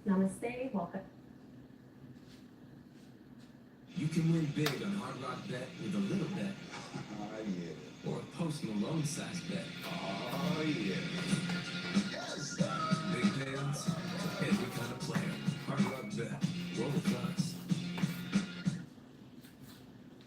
Namaste, welcome. You can win big on Hard Rock Bet with a little bet. Oh, yeah. Or a Post Malone size bet. Oh, yeah. Yes. Big payouts for every kind of player. Hard Rock Bet. Roll with us.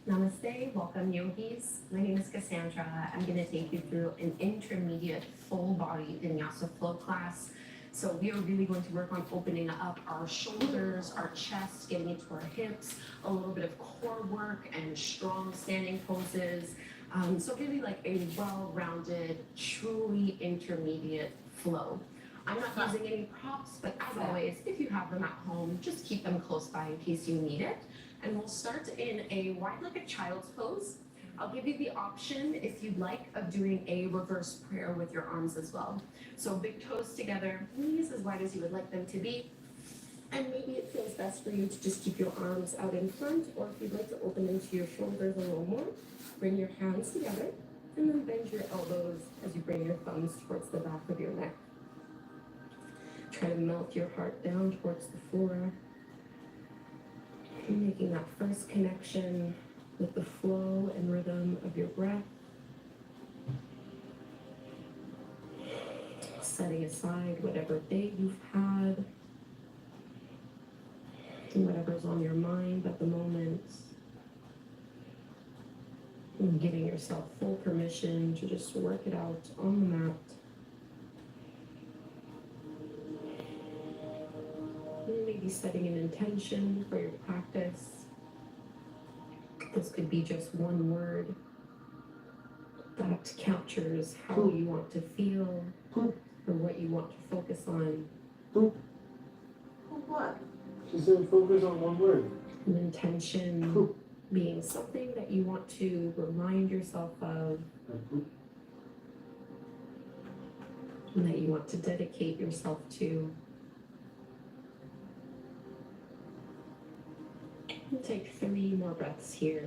Namaste, welcome yogis. My name is Cassandra. I'm going to take you through an intermediate full body vinyasa flow class. So we are really going to work on opening up our shoulders, our chest, getting into our hips, a little bit of core work and strong standing poses. So really like a well-rounded, truly intermediate flow. I'm not using any props, but as always, if you have them at home, just keep them close by in case you need it. And we'll start in a wide like a child's pose. I'll give you the option, if you'd like, of doing a reverse prayer with your arms as well. So big toes together, knees as wide as you would like them to be. And maybe it feels best for you to just keep your arms out in front, or if you'd like to open into your shoulders a little more, bring your hands together, and then bend your elbows as you bring your thumbs towards the back of your neck. Try to melt your heart down towards the floor, making that first connection with the flow and rhythm of your breath. Setting aside whatever day you've had and whatever's on your mind at the moment. And giving yourself full permission to just work it out on the mat. And maybe setting an intention for your practice. This could be just one word that captures how you want to feel or what you want to focus on. What? She said focus on one word. An intention being something that you want to remind yourself of and that you want to dedicate yourself to. We'll take 3 more breaths here.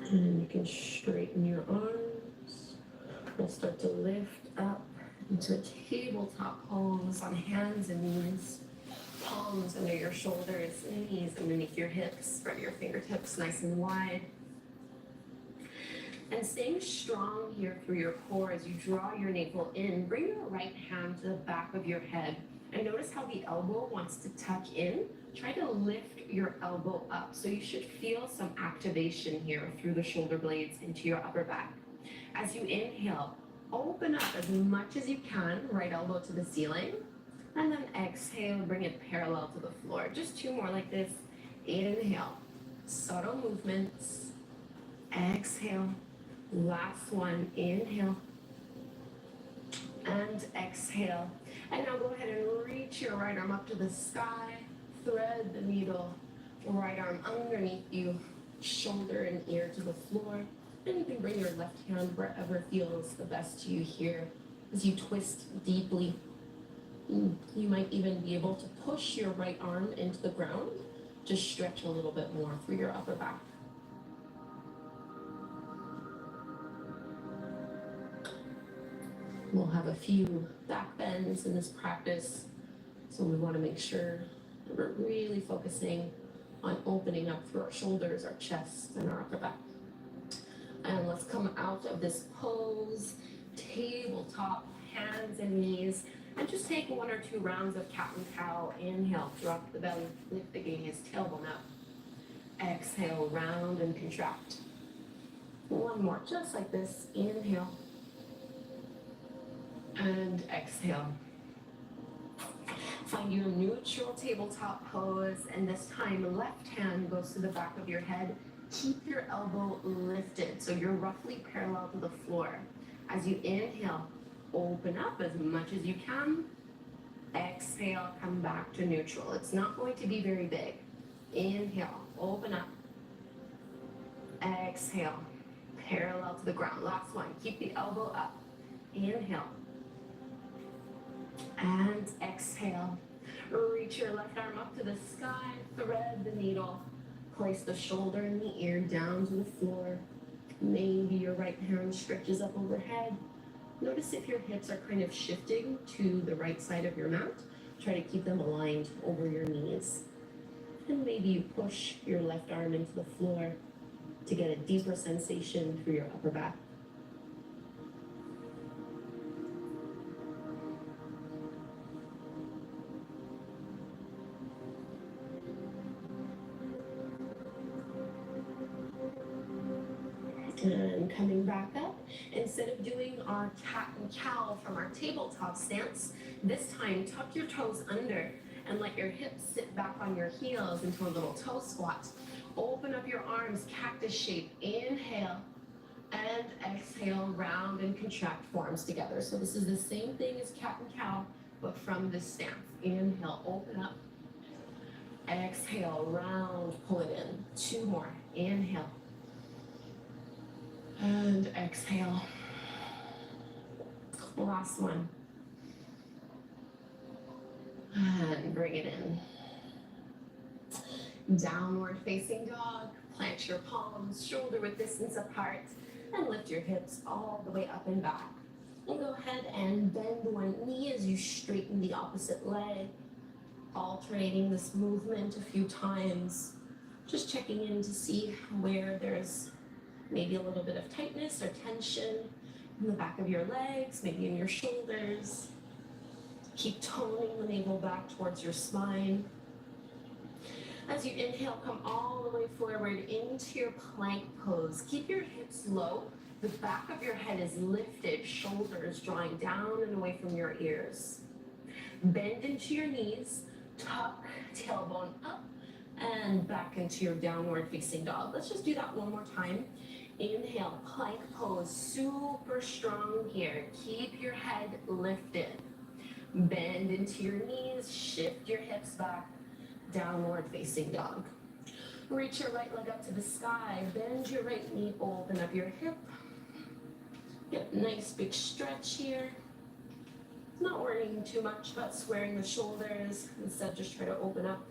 And you can straighten your arms. We'll start to lift up into a tabletop pose on hands and knees. Palms under your shoulders, knees underneath your hips, spread your fingertips nice and wide. And staying strong here through your core as you draw your navel in, bring your right hand to the back of your head. And notice how the elbow wants to tuck in. Try to lift your elbow up. So you should feel some activation here through the shoulder blades into your upper back. As you inhale, open up as much as you can, right elbow to the ceiling. And then exhale, bring it parallel to the floor. Just 2 more like this. Inhale, subtle movements. Exhale, last one. Inhale and exhale. And now go ahead and reach your right arm up to the sky. Thread the needle, right arm underneath you, shoulder and ear to the floor. And you can bring your left hand wherever feels the best to you here as you twist deeply. You might even be able to push your right arm into the ground to stretch a little bit more through your upper back. We'll have a few back bends in this practice, so we want to make sure that we're really focusing on opening up through our shoulders, our chest, and our upper back. And let's come out of this pose, tabletop, hands and knees. And just take 1 or 2 rounds of cat and cow. Inhale, drop the belly, lift the gaze, tailbone up. Exhale, round and contract. 1 more, just like this. Inhale. And exhale. Find your neutral tabletop pose. And this time, left hand goes to the back of your head. Keep your elbow lifted so you're roughly parallel to the floor. As you inhale, open up as much as you can. Exhale, come back to neutral. It's not going to be very big. Inhale, open up. Exhale, parallel to the ground. Last one, keep the elbow up. Inhale. And exhale. Reach your left arm up to the sky, thread the needle. Place the shoulder and the ear down to the floor. Maybe your right hand stretches up overhead. Notice if your hips are kind of shifting to the right side of your mat. Try to keep them aligned over your knees. And maybe you push your left arm into the floor to get a deeper sensation through your upper back. And coming back up, instead of doing our cat and cow from our tabletop stance, this time tuck your toes under and let your hips sit back on your heels into a little toe squat. Open up your arms, cactus shape. Inhale and exhale, round and contract forearms together. So this is the same thing as cat and cow, but from this stance. Inhale, open up. Exhale, round, pull it in. 2 more. Inhale. And exhale. Last one. And bring it in. Downward facing dog. Plant your palms shoulder width distance apart. And lift your hips all the way up and back. And go ahead and bend one knee as you straighten the opposite leg. Alternating this movement a few times. Just checking in to see where there's maybe a little bit of tightness or tension in the back of your legs, maybe in your shoulders. Keep toning the navel back towards your spine. As you inhale, come all the way forward into your plank pose. Keep your hips low. The back of your head is lifted, shoulders drawing down and away from your ears. Bend into your knees, tuck tailbone up and back into your downward facing dog. Let's just do that one more time. Inhale, plank pose, super strong here. Keep your head lifted. Bend into your knees, shift your hips back, downward facing dog. Reach your right leg up to the sky, bend your right knee, open up your hip. Get a nice big stretch here. Not worrying too much about squaring the shoulders, instead just try to open up.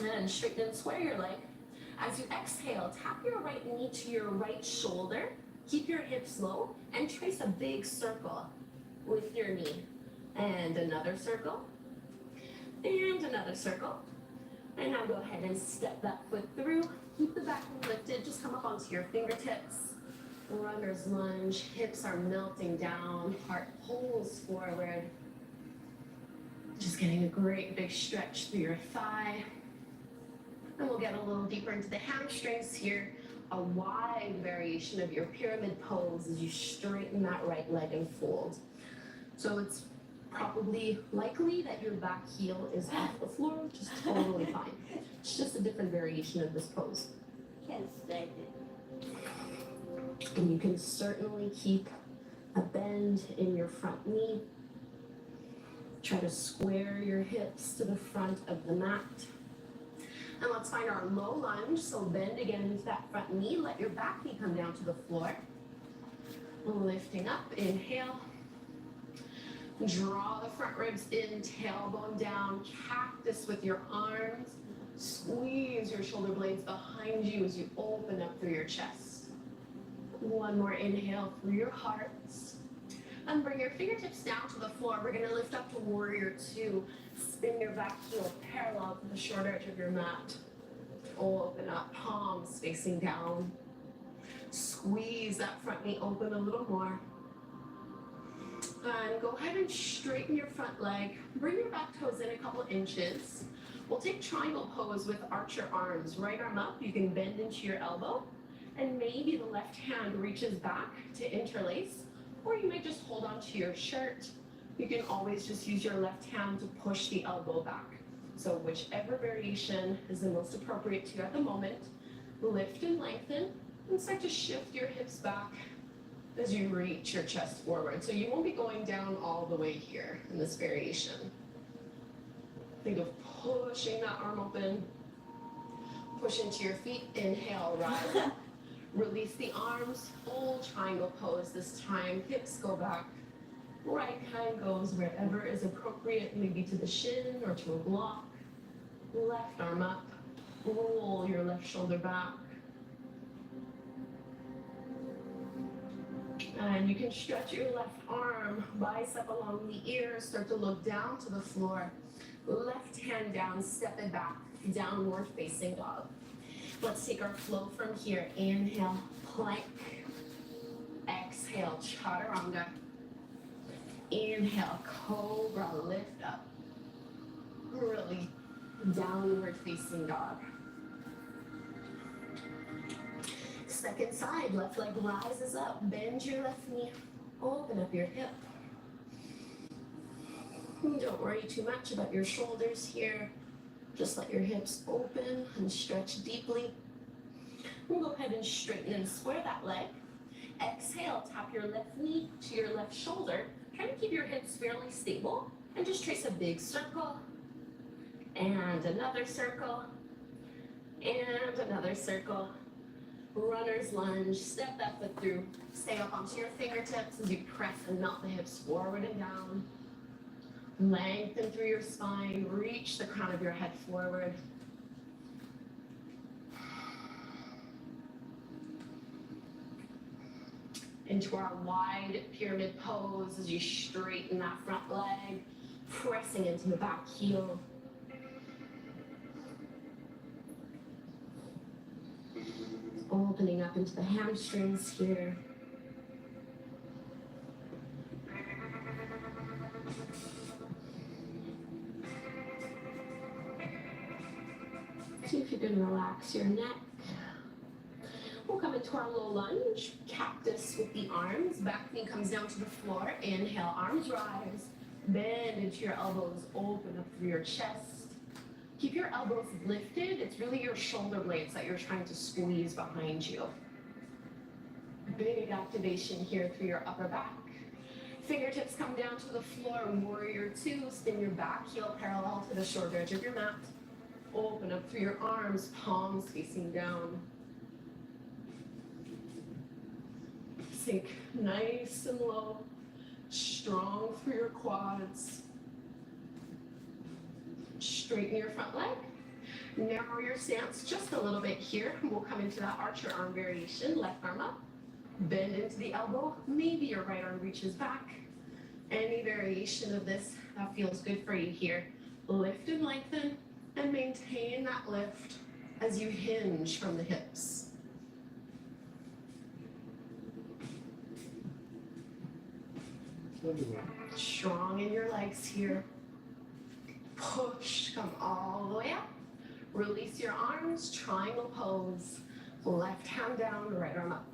And straighten and square your leg. As you exhale, tap your right knee to your right shoulder, keep your hips low, and trace a big circle with your knee. And another circle, and another circle. And now go ahead and step that foot through. Keep the back knee lifted, just come up onto your fingertips. Runner's lunge, hips are melting down, heart pulls forward. Just getting a great big stretch through your thigh. And we'll get a little deeper into the hamstrings here. A wide variation of your pyramid pose as you straighten that right leg and fold. So it's probably likely that your back heel is off the floor, which is totally fine. It's just a different variation of this pose. Can't stand it. And you can certainly keep a bend in your front knee. Try to square your hips to the front of the mat. And let's find our low lunge. So bend again into that front knee. Let your back knee come down to the floor. Lifting up, inhale. Draw the front ribs in, tailbone down, cactus with your arms. Squeeze your shoulder blades behind you as you open up through your chest. One more inhale through your hearts. And bring your fingertips down to the floor. We're gonna lift up to warrior 2. Spin your back heel parallel to the short edge of your mat. Open up, palms facing down. Squeeze that front knee open a little more. And go ahead and straighten your front leg. Bring your back toes in a couple inches. We'll take triangle pose with archer arms. Right arm up, you can bend into your elbow. And maybe the left hand reaches back to interlace. Or you might just hold on to your shirt. You can always just use your left hand to push the elbow back. So whichever variation is the most appropriate to you at the moment. Lift and lengthen. And start to shift your hips back as you reach your chest forward. So you won't be going down all the way here in this variation. Think of pushing that arm open. Push into your feet. Inhale, rise up. Release the arms. Full triangle pose this time. Hips go back. Right hand goes wherever is appropriate, maybe to the shin or to a block. Left arm up. Roll your left shoulder back. And you can stretch your left arm, bicep along the ear, start to look down to the floor. Left hand down, step it back, downward facing dog. Let's take our flow from here. Inhale, plank. Exhale, chaturanga. Inhale, cobra, lift up. Really downward facing dog. Second side, left leg rises up. Bend your left knee. Open up your hip. Don't worry too much about your shoulders here. Just let your hips open and stretch deeply. We'll go ahead and straighten and square that leg. Exhale, tap your left knee to your left shoulder. Try to keep your hips fairly stable and just trace a big circle. And another circle. And another circle. Runner's lunge, step that foot through. Stay up onto your fingertips as you press and melt the hips forward and down. Lengthen through your spine, reach the crown of your head forward. Into our wide pyramid pose as you straighten that front leg, pressing into the back heel. Opening up into the hamstrings here. See if you can relax your neck. We'll come into our low lunge, cactus with the arms. Back knee comes down to the floor. Inhale, arms rise. Bend into your elbows, open up through your chest. Keep your elbows lifted. It's really your shoulder blades that you're trying to squeeze behind you. Big activation here through your upper back. Fingertips come down to the floor. Warrior two. Spin your back heel parallel to the shoulder edge of your mat. Open up through your arms, palms facing down. Sink nice and low. Strong through your quads. Straighten your front leg. Narrow your stance just a little bit here. We'll come into that archer arm variation. Left arm up. Bend into the elbow. Maybe your right arm reaches back. Any variation of this that feels good for you here. Lift and lengthen and maintain that lift as you hinge from the hips. Strong in your legs here. Push, come all the way up. Release your arms, triangle pose. Left hand down, right arm up.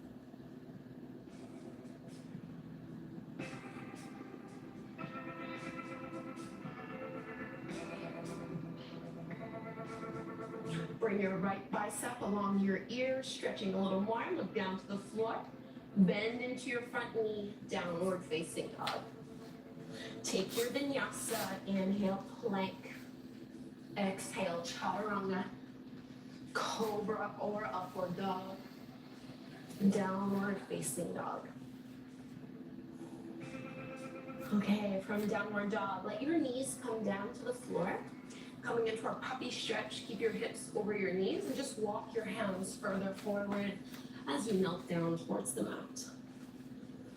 Bring your right bicep along your ear, stretching a little more. Look down to the floor. Bend into your front knee, downward facing dog. Take your vinyasa. Inhale, plank. Exhale, chaturanga. Cobra or upward dog. Downward facing dog. Okay, from downward dog, let your knees come down to the floor. Coming into our puppy stretch, keep your hips over your knees and just walk your hands further forward as you melt down towards the mat.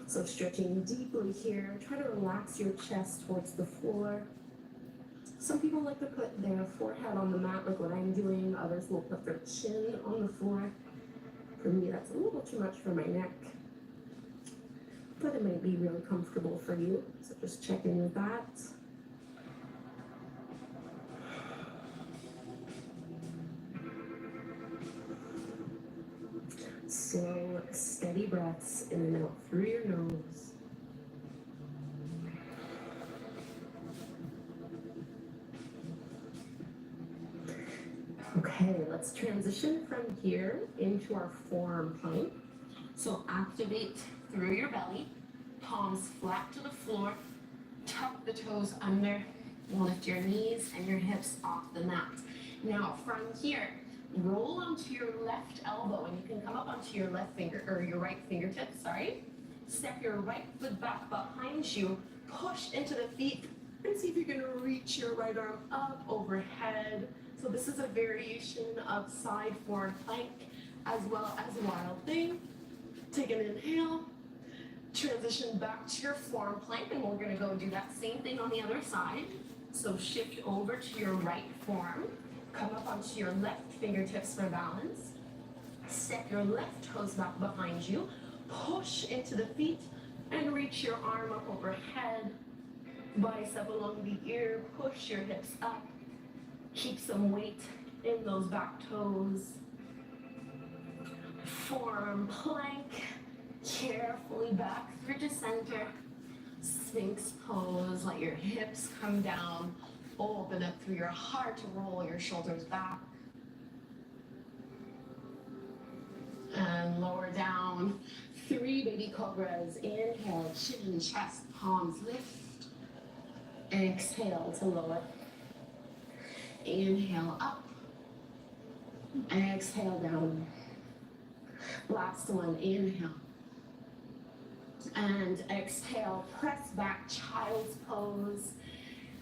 So stretching deeply here, try to relax your chest towards the floor. Some people like to put their forehead on the mat like what I'm doing. Others will put their chin on the floor. For me, that's a little too much for my neck. But it might be really comfortable for you. So just check in with that. Slow, steady breaths in and out through your nose. Okay, let's transition from here into our forearm plank. So activate through your belly, palms flat to the floor, tuck the toes under, lift your knees and your hips off the mat. Now from here, roll onto your left elbow and you can come up onto your left finger or your right fingertip, Step your right foot back behind you, push into the feet, and see if you can reach your right arm up overhead. So this is a variation of side forward plank as well as wild thing. Take an inhale, transition back to your forearm plank, and we're gonna go do that same thing on the other side. So shift over to your right forearm, come up onto your left fingertips for balance. Step your left toes back behind you, push into the feet, and reach your arm up overhead. Bicep along the ear, push your hips up. Keep some weight in those back toes. Forearm plank, carefully back through to center. Sphinx pose, let your hips come down. Open up through your heart, roll your shoulders back. And lower down. 3 baby cobras. Inhale, chin, chest, palms lift. Exhale to lower. Inhale up. Exhale down. Last one, inhale. And exhale, press back, child's pose.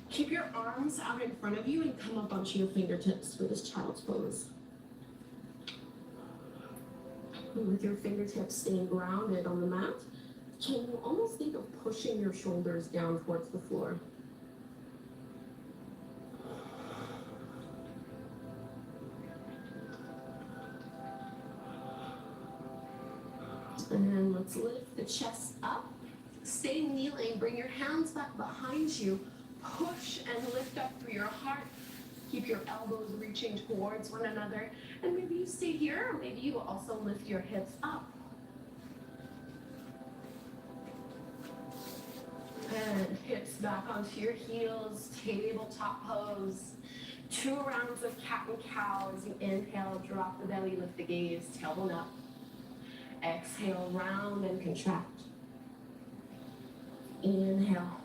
Keep your arms out in front of you and come up onto your fingertips for this child's pose. With your fingertips staying grounded on the mat, can you almost think of pushing your shoulders down towards the floor? And then let's lift the chest up. Stay kneeling, bring your hands back behind you. Push and lift up through your heart. Keep your elbows reaching towards one another. And maybe you stay here, or maybe you also lift your hips up. And hips back onto your heels, tabletop pose. 2 rounds of cat and cow as you inhale, drop the belly, lift the gaze, tailbone up. Exhale, round and contract. Inhale.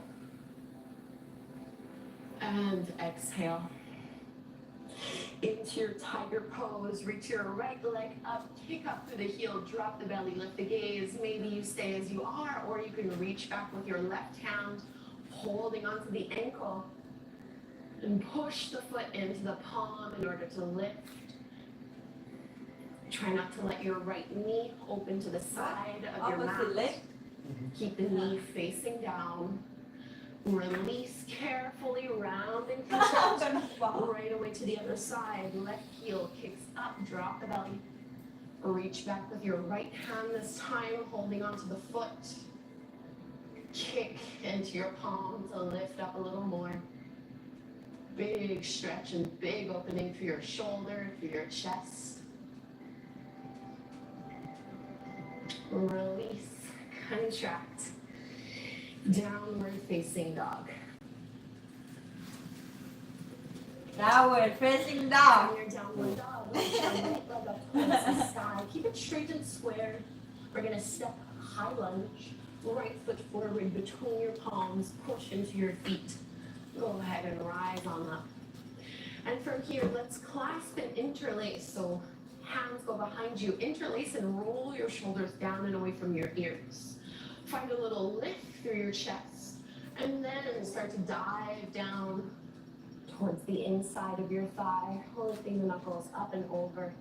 And exhale. Into your tiger pose, reach your right leg up, kick up through the heel, drop the belly, lift the gaze. Maybe you stay as you are, or you can reach back with your left hand, holding onto the ankle, and push the foot into the palm in order to lift. Try not to let your right knee open to the side of your Opposite mat. leg. Keep the knee facing down. Release carefully, round and contract. Right away to the other side. Left heel kicks up, drop the belly. Reach back with your right hand this time, holding onto the foot. Kick into your palm to lift up a little more. Big stretch and big opening through your shoulder, through your chest. Release, contract. Downward facing dog. Downward facing dog. On your downward dog, lift your right leg up towards the sky. Keep it straight and square. We're gonna step high lunge. Right foot forward between your palms. Push into your feet. Go ahead and rise on up. And from here, let's clasp and interlace. So hands go behind you. Interlace and roll your shoulders down and away from your ears. Find a little lift through your chest. And then start to dive down towards the inside of your thigh, lifting the knuckles up and over.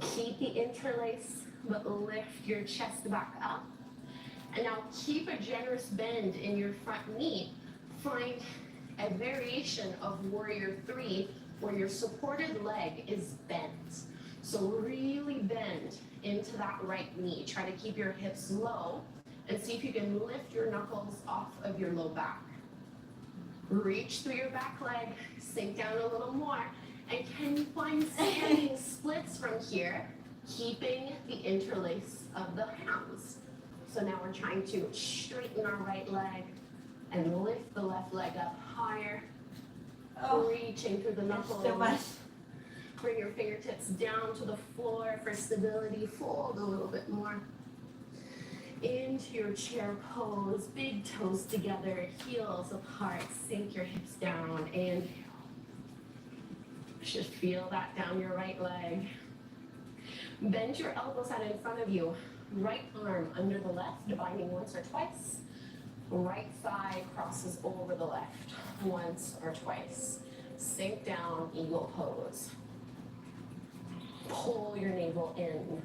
Keep the interlace, but lift your chest back up. And now keep a generous bend in your front knee. Find a variation of Warrior 3 where your supported leg is bent. So really bend into that right knee. Try to keep your hips low and see if you can lift your knuckles off of your low back. Reach through your back leg, sink down a little more. And can you find standing splits from here, keeping the interlace of the hands? So now we're trying to straighten our right leg and lift the left leg up higher. Reaching through the knuckles. So much. Bring your fingertips down to the floor for stability. Fold a little bit more. Into your chair pose. Big toes together, heels apart. Sink your hips down. Inhale. Just feel that down your right leg. Bend your elbows out in front of you. Right arm under the left, binding once or twice. Right thigh crosses over the left once or twice. Sink down, eagle pose. Pull your navel in.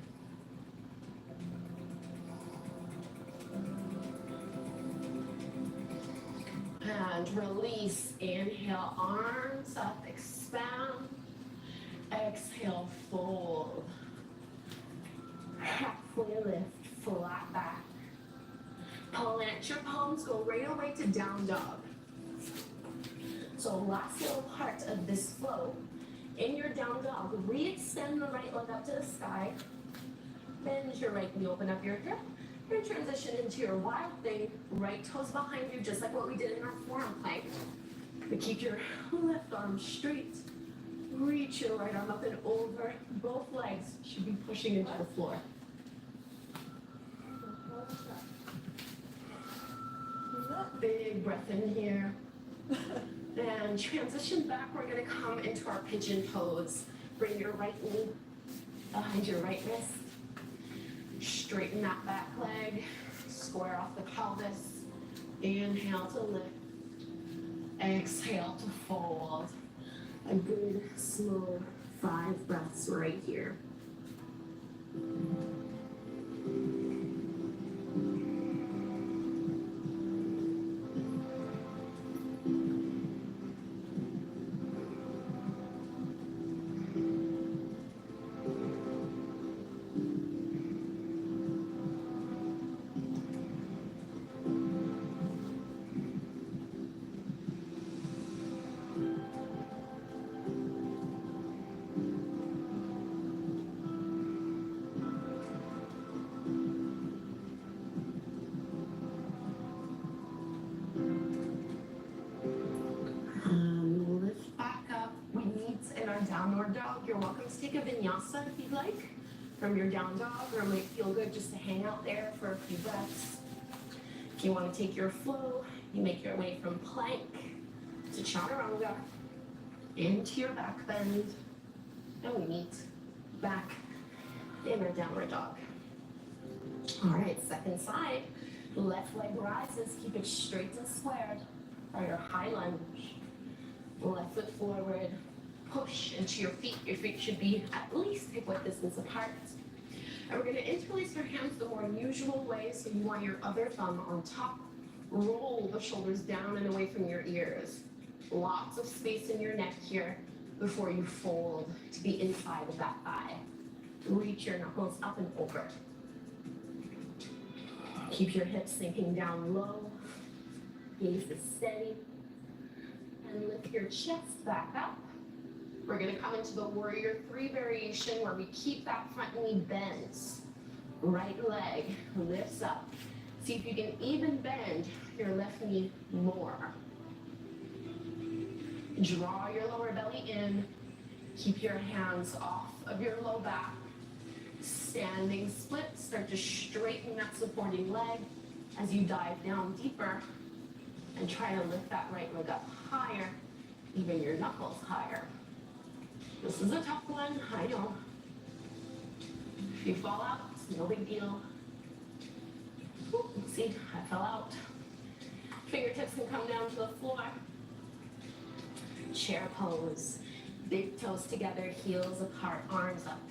And release. Inhale, arms up, expand. Exhale, fold. Halfway lift, flat back. Plant your palms, go right away to down dog. So last little part of this flow, in your down dog, re-extend the right leg up to the sky. Bend your right knee, open up your hip, and transition into your wild thing. Right toes behind you, just like what we did in our forearm plank. But keep your left arm straight. Reach your right arm up and over. Both legs should be pushing into the floor. Big breath in here. And transition back. We're going to come into our pigeon pose. Bring your right knee behind your right wrist. Straighten that back leg. Square off the pelvis. Inhale to lift. Exhale to fold. A good, slow 5 breaths right here. Lift back up. We meet in our downward dog. You're welcome to take a vinyasa if you'd like from your down dog, or it might feel good just to hang out there for a few breaths. If you want to take your flow, you make your way from plank to chaturanga into your back bend, and we meet back in our downward dog. All right, second side. Left leg rises, keep it straight and squared. For your high lunge. Left foot forward, push into your feet. Your feet should be at least hip width distance apart. And we're going to interlace your hands the more usual way. So you want your other thumb on top. Roll the shoulders down and away from your ears. Lots of space in your neck here before you fold to the inside of that thigh. Reach your knuckles up and over. Keep your hips sinking down low. Gaze is steady. And lift your chest back up. We're going to come into the warrior 3 variation where we keep that front knee bent. Right leg lifts up. See if you can even bend your left knee more. Draw your lower belly in. Keep your hands off of your low back. Standing split. Start to straighten that supporting leg as you dive down deeper. And try to lift that right leg up higher, even your knuckles higher. This is a tough one, I know. If you fall out, it's no big deal. Ooh, see, I fell out. Fingertips can come down to the floor. Chair pose. Big toes together, heels apart, arms up.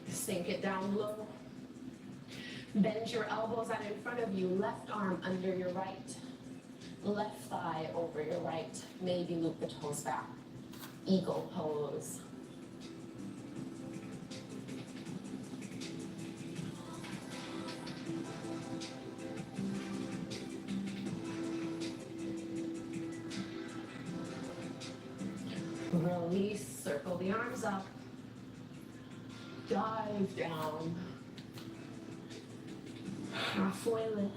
Sink it down low. Bend your elbows out in front of you, left arm under your right, left thigh over your right. Maybe loop the toes back. Eagle pose. Release, circle the arms up. Dive down. Halfway lift.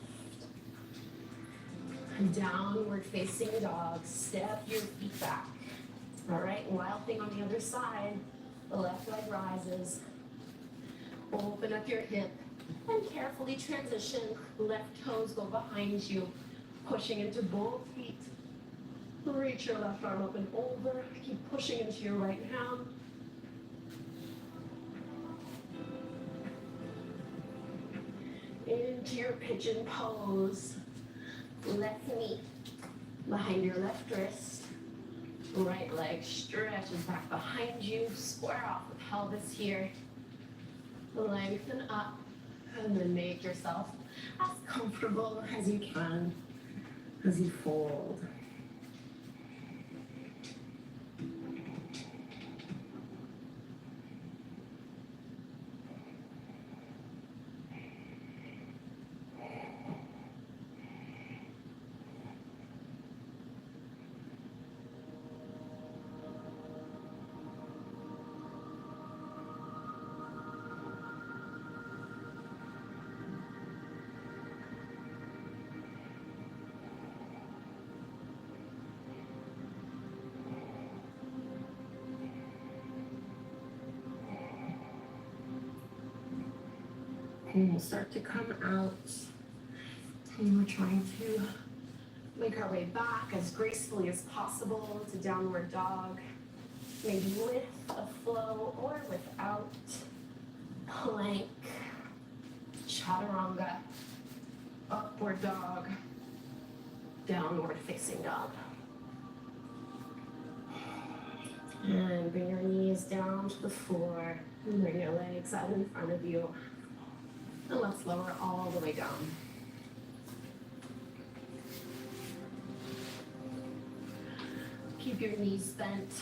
Downward facing dog. Step your feet back. All right, wild thing on the other side. The left leg rises. Open up your hip and carefully transition. Left toes go behind you, pushing into both feet. Reach your left arm up and over. Keep pushing into your right hand. into your pigeon pose. Left knee behind your left wrist. Right leg stretches back behind you. Square off the pelvis here. Lengthen up and then make yourself as comfortable as you can as you fold. And we'll start to come out. And we're trying to make our way back as gracefully as possible to downward dog. Maybe with a flow or without. Plank, chaturanga, upward dog, downward facing dog. And bring your knees down to the floor. And bring your legs out in front of you. And let's lower all the way down. Keep your knees bent,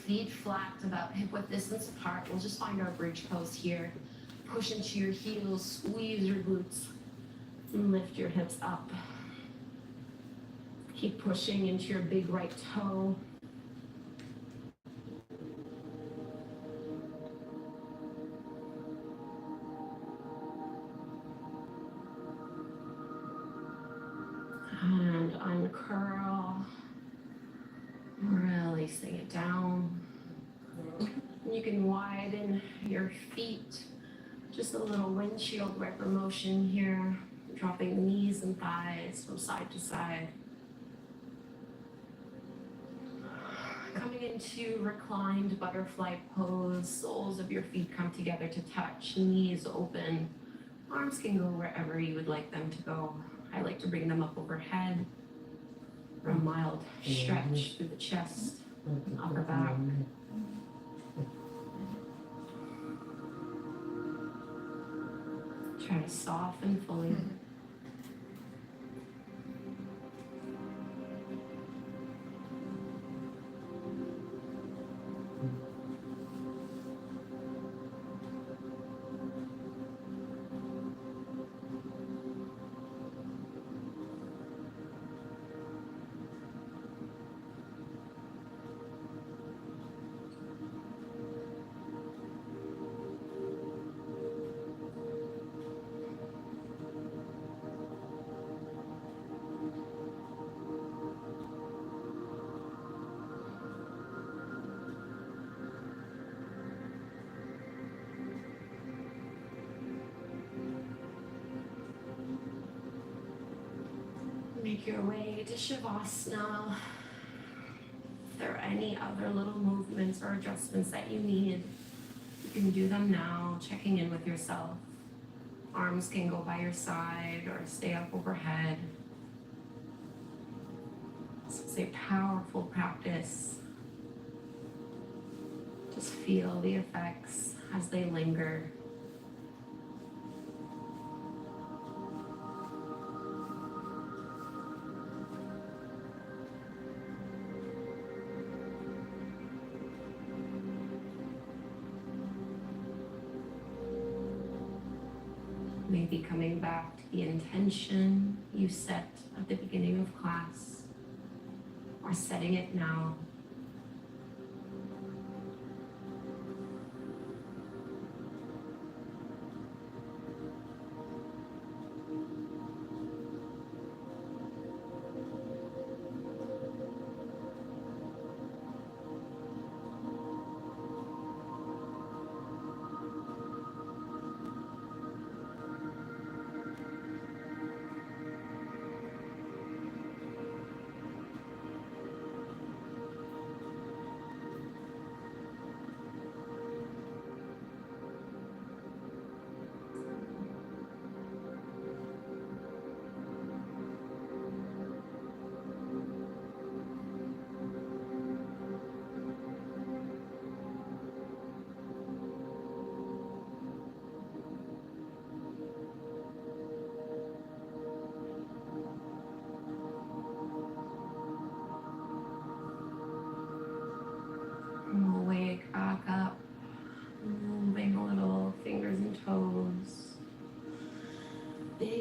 feet flat, about hip-width distance apart. We'll just find our bridge pose here. Push into your heels, squeeze your glutes, and lift your hips up. Keep pushing into your big right toe. And uncurl, releasing it down. You can widen your feet, just a little windshield wiper motion here, dropping the knees and thighs from side to side. Coming into reclined butterfly pose, soles of your feet come together to touch, knees open. Arms can go wherever you would like them to go. I like to bring them up overhead for a mild stretch through the chest and upper back. Try to soften fully. Make your way to Shavasana. If there are any other little movements or adjustments that you need, you can do them now, checking in with yourself. Arms can go by your side or stay up overhead. This is a powerful practice. Just feel the effects as they linger. Maybe coming back to the intention you set at the beginning of class, or setting it now.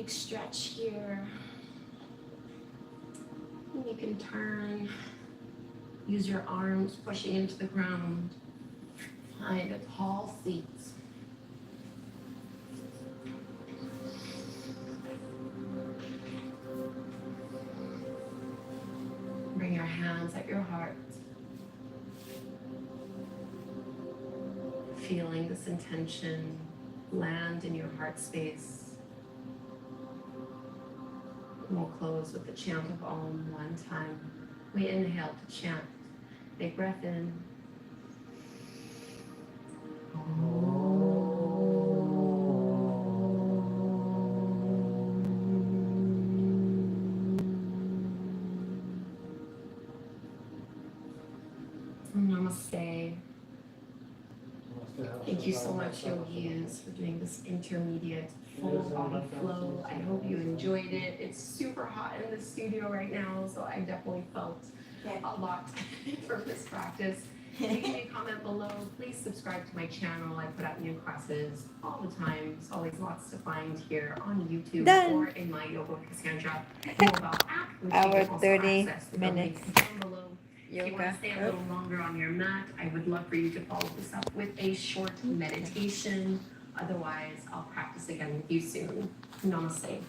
big stretch here. And you can turn, use your arms pushing into the ground. Find a tall seat. Bring your hands at your heart. Feeling this intention land in your heart space. We'll close with the chant of Om one time. We inhale to chant. Big breath in. Namaste. Thank you so much, yogis, for doing this intermediate full body flow. I hope you enjoyed it. It's super hot in the studio right now, so I definitely felt a lot from this practice. Leave me a comment below. Please subscribe to my channel. I put out new classes all the time. There's always lots to find here on YouTube Done. or in my Yoga Cassandra mobile app, which you Our can also 30 access the links minutes down below. If you want yoga. to stay a little longer on your mat, I would love for you to follow this up with a short meditation. Otherwise, I'll practice again with you soon. Namaste.